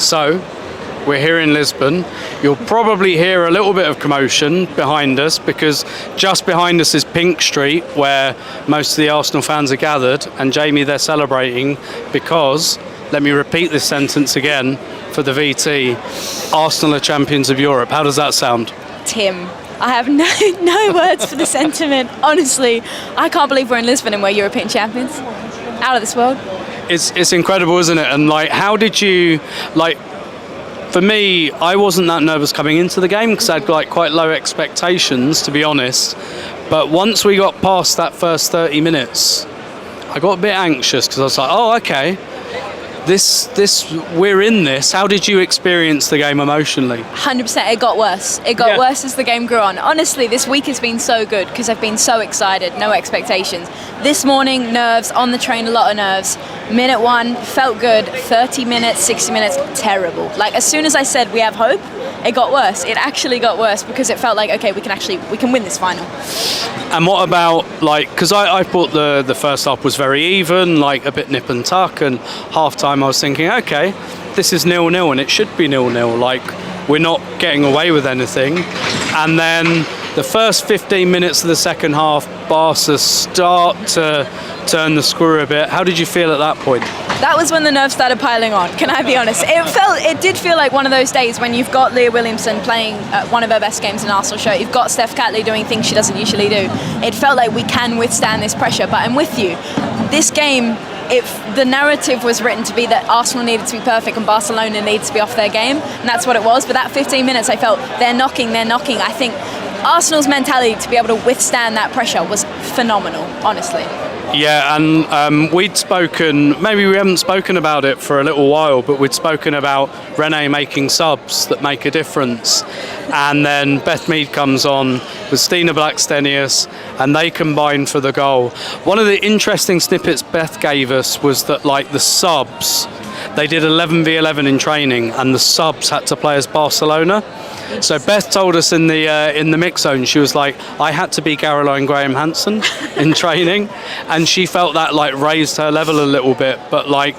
So, we're here in Lisbon. You'll probably hear a little bit of commotion behind us because just behind us is Pink Street, where most of the Arsenal fans are gathered. And Jamie, they're celebrating because, let me repeat this sentence again for the VT, Arsenal are champions of Europe. How does that sound? Tim, I have no words for the sentiment. Honestly, I can't believe we're in Lisbon and we're European champions. Out of this world. It's incredible, isn't it? And like, how did you, like, for me, I wasn't that nervous coming into the game because I had like quite low expectations, to be honest. But once we got past that first 30 minutes, I got a bit anxious because I was like, oh, okay, we're in this. How did you experience the game emotionally? 100%, it got worse. It got worse as the game grew on. Honestly, this week has been so good because I've been so excited, no expectations. This morning, nerves, on the train, a lot of nerves. Minute 1, felt good. 30 minutes, 60 minutes, terrible. Like, as soon as I said we have hope, it got worse. It actually got worse because it felt like, okay, we can win this final. And what about, like, because I thought the first half was very even, like a bit nip and tuck, and half time I was thinking, okay, this is 0-0 and it should be 0-0, like we're not getting away with anything. And then the first 15 minutes of the second half, Barca start to turn the screw a bit. How did you feel at that point? That was when the nerves started piling on, can I be honest? It did feel like one of those days when you've got Leah Williamson playing one of her best games in Arsenal shirt, you've got Steph Catley doing things she doesn't usually do. It felt like we can withstand this pressure, but I'm with you. This game, the narrative was written to be that Arsenal needed to be perfect and Barcelona needed to be off their game, and that's what it was. But that 15 minutes, I felt they're knocking. I think Arsenal's mentality to be able to withstand that pressure was phenomenal, honestly. Yeah, and we'd spoken, maybe we haven't spoken about it for a little while, but we'd spoken about Renee making subs that make a difference. And then Beth Mead comes on with Stina Blackstenius, and they combine for the goal. One of the interesting snippets Beth gave us was that, like, the subs, they did 11v11 in training, and the subs had to play as Barcelona. So Beth told us in the mix zone, she was like, I had to be Caroline Graham Hansen in training, and she felt that like raised her level a little bit. But like,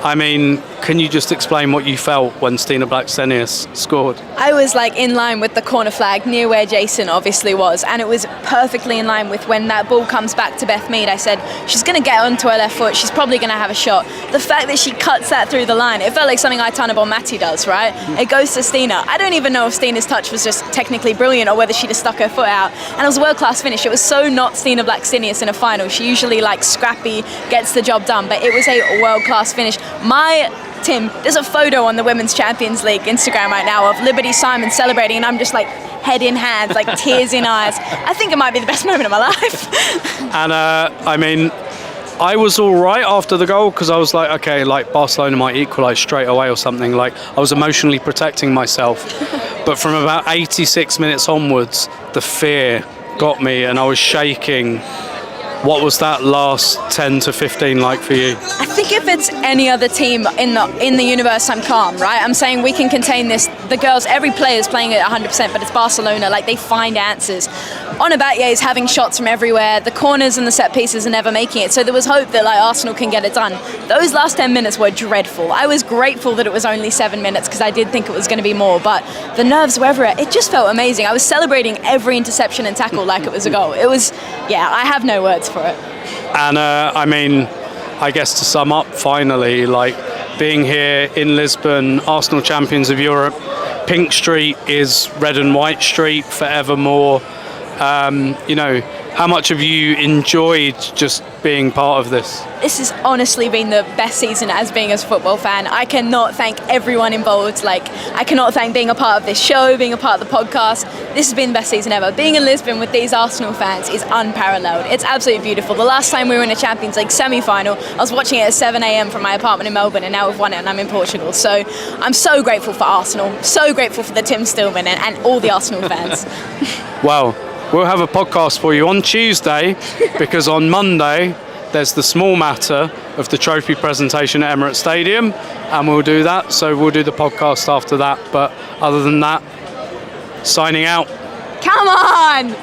I mean, can you just explain what you felt when Stina Blackstenius scored? I was like in line with the corner flag near where Jason obviously was, and it was perfectly in line with when that ball comes back to Beth Mead. I said, she's going to get onto her left foot, she's probably going to have a shot. The fact that she cuts that through the line, it felt like something Aitana Bonmati does, right? It goes to Stina. I don't even know if Stina's touch was just technically brilliant or whether she just stuck her foot out. And it was a world-class finish. It was so not Stina Blackstenius in a final. She usually like scrappy, gets the job done, but it was a world-class finish. Tim, there's a photo on the Women's Champions League Instagram right now of Liberty Simon celebrating, and I'm just like head in hands, like tears in eyes. I think it might be the best moment of my life. And I mean, I was all right after the goal because I was like, okay, like Barcelona might equalise straight away or something. Like, I was emotionally protecting myself. But from about 86 minutes onwards, the fear got me and I was shaking. What was that last 10 to 15 like for you? I think if it's any other team in the universe, I'm calm, right? I'm saying we can contain this. The girls, every player is playing it 100%, but it's Barcelona. Like, they find answers. Onabatye is having shots from everywhere. The corners and the set pieces are never making it. So there was hope that like Arsenal can get it done. Those last 10 minutes were dreadful. I was grateful that it was only 7 minutes because I did think it was going to be more. But the nerves were everywhere. It just felt amazing. I was celebrating every interception and tackle like it was a goal. It was, yeah, I have no words for it. And I mean, I guess to sum up finally, like being here in Lisbon, Arsenal champions of Europe, Pink Street is red and white street forevermore. You know, how much have you enjoyed just being part of this? This has honestly been the best season as being a football fan. I cannot thank everyone involved. Like, I cannot thank being a part of this show, being a part of the podcast. This has been the best season ever. Being in Lisbon with these Arsenal fans is unparalleled. It's absolutely beautiful. The last time we were in a Champions League semi-final, I was watching it at 7 a.m. from my apartment in Melbourne, and now we've won it and I'm in Portugal. So I'm so grateful for Arsenal, so grateful for the Tim Stillman and all the Arsenal fans. Well, we'll have a podcast for you on Tuesday because on Monday there's the small matter of the trophy presentation at Emirates Stadium, and we'll do that. So we'll do the podcast after that. But other than that, signing out. Come on!